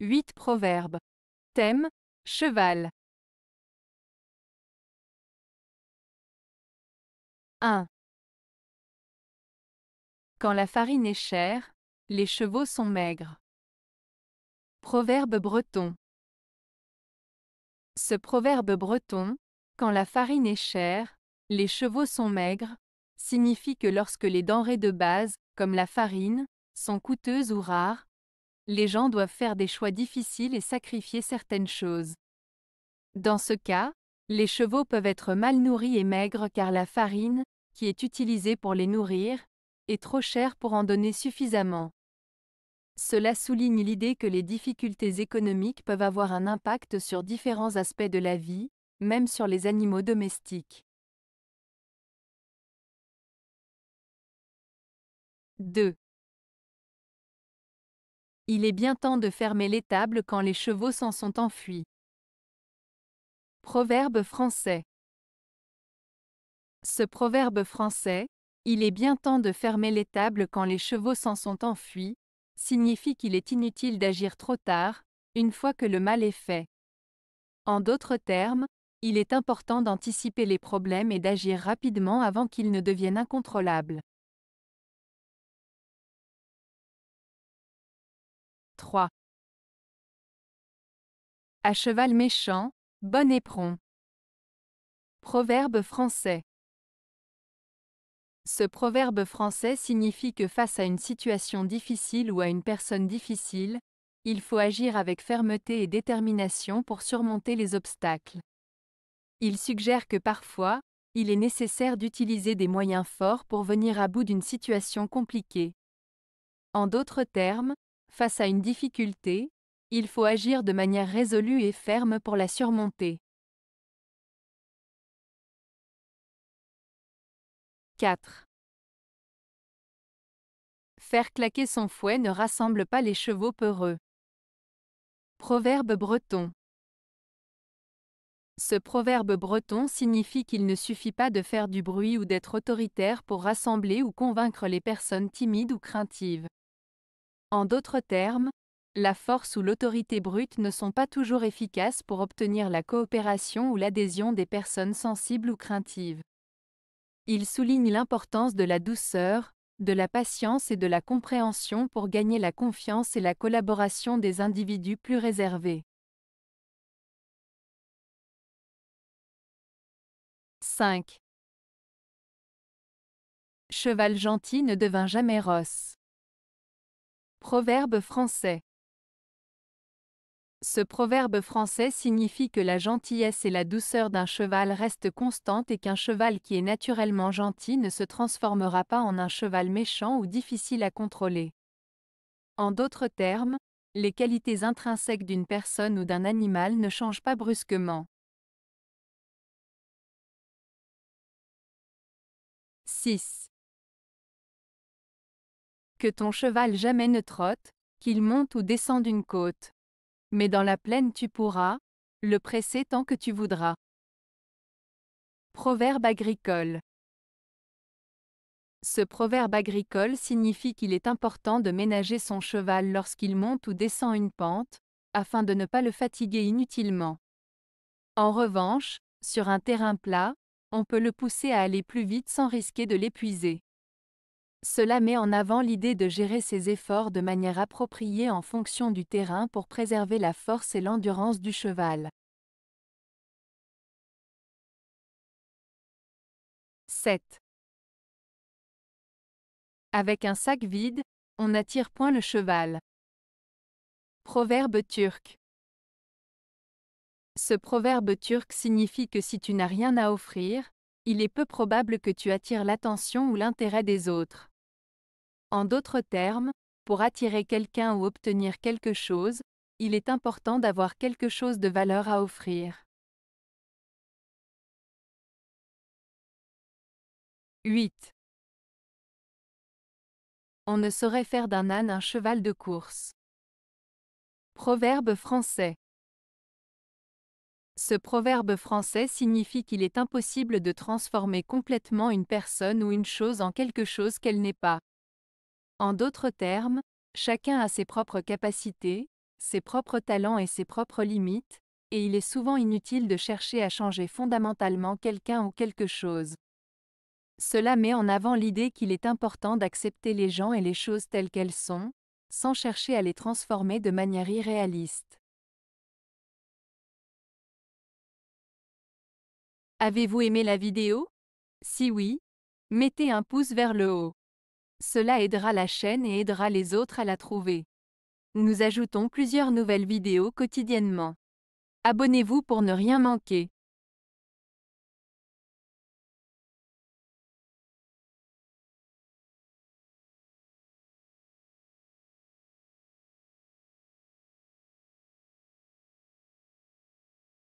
8 proverbes. Thème, cheval. 1. Quand la farine est chère, les chevaux sont maigres. Proverbe breton. Ce proverbe breton, quand la farine est chère, les chevaux sont maigres, signifie que lorsque les denrées de base, comme la farine, sont coûteuses ou rares, les gens doivent faire des choix difficiles et sacrifier certaines choses. Dans ce cas, les chevaux peuvent être mal nourris et maigres car la farine, qui est utilisée pour les nourrir, est trop chère pour en donner suffisamment. Cela souligne l'idée que les difficultés économiques peuvent avoir un impact sur différents aspects de la vie, même sur les animaux domestiques. 2. Il est bien temps de fermer l'étable quand les chevaux s'en sont enfuis. Proverbe français. Ce proverbe français, il est bien temps de fermer l'étable quand les chevaux s'en sont enfuis, signifie qu'il est inutile d'agir trop tard, une fois que le mal est fait. En d'autres termes, il est important d'anticiper les problèmes et d'agir rapidement avant qu'ils ne deviennent incontrôlables. 3. À cheval méchant, bon éperon. Proverbe français. Ce proverbe français signifie que face à une situation difficile ou à une personne difficile, il faut agir avec fermeté et détermination pour surmonter les obstacles. Il suggère que parfois, il est nécessaire d'utiliser des moyens forts pour venir à bout d'une situation compliquée. En d'autres termes, face à une difficulté, il faut agir de manière résolue et ferme pour la surmonter. 4. Faire claquer son fouet ne rassemble pas les chevaux peureux. Proverbe breton. Ce proverbe breton signifie qu'il ne suffit pas de faire du bruit ou d'être autoritaire pour rassembler ou convaincre les personnes timides ou craintives. En d'autres termes, la force ou l'autorité brute ne sont pas toujours efficaces pour obtenir la coopération ou l'adhésion des personnes sensibles ou craintives. Il souligne l'importance de la douceur, de la patience et de la compréhension pour gagner la confiance et la collaboration des individus plus réservés. 5. Cheval gentil ne devint jamais rosse. Proverbe français. Ce proverbe français signifie que la gentillesse et la douceur d'un cheval restent constantes et qu'un cheval qui est naturellement gentil ne se transformera pas en un cheval méchant ou difficile à contrôler. En d'autres termes, les qualités intrinsèques d'une personne ou d'un animal ne changent pas brusquement. 6. Que ton cheval jamais ne trotte, qu'il monte ou descende d'une côte. Mais dans la plaine tu pourras le presser tant que tu voudras. Proverbe agricole. Ce proverbe agricole signifie qu'il est important de ménager son cheval lorsqu'il monte ou descend une pente, afin de ne pas le fatiguer inutilement. En revanche, sur un terrain plat, on peut le pousser à aller plus vite sans risquer de l'épuiser. Cela met en avant l'idée de gérer ses efforts de manière appropriée en fonction du terrain pour préserver la force et l'endurance du cheval. 7. Avec un sac vide, on n'attire point le cheval. Proverbe turc. Ce proverbe turc signifie que si tu n'as rien à offrir, il est peu probable que tu attires l'attention ou l'intérêt des autres. En d'autres termes, pour attirer quelqu'un ou obtenir quelque chose, il est important d'avoir quelque chose de valeur à offrir. 8. On ne saurait faire d'un âne un cheval de course. Proverbe français. Ce proverbe français signifie qu'il est impossible de transformer complètement une personne ou une chose en quelque chose qu'elle n'est pas. En d'autres termes, chacun a ses propres capacités, ses propres talents et ses propres limites, et il est souvent inutile de chercher à changer fondamentalement quelqu'un ou quelque chose. Cela met en avant l'idée qu'il est important d'accepter les gens et les choses telles qu'elles sont, sans chercher à les transformer de manière irréaliste. Avez-vous aimé la vidéo? Si oui, mettez un pouce vers le haut. Cela aidera la chaîne et aidera les autres à la trouver. Nous ajoutons plusieurs nouvelles vidéos quotidiennement. Abonnez-vous pour ne rien manquer.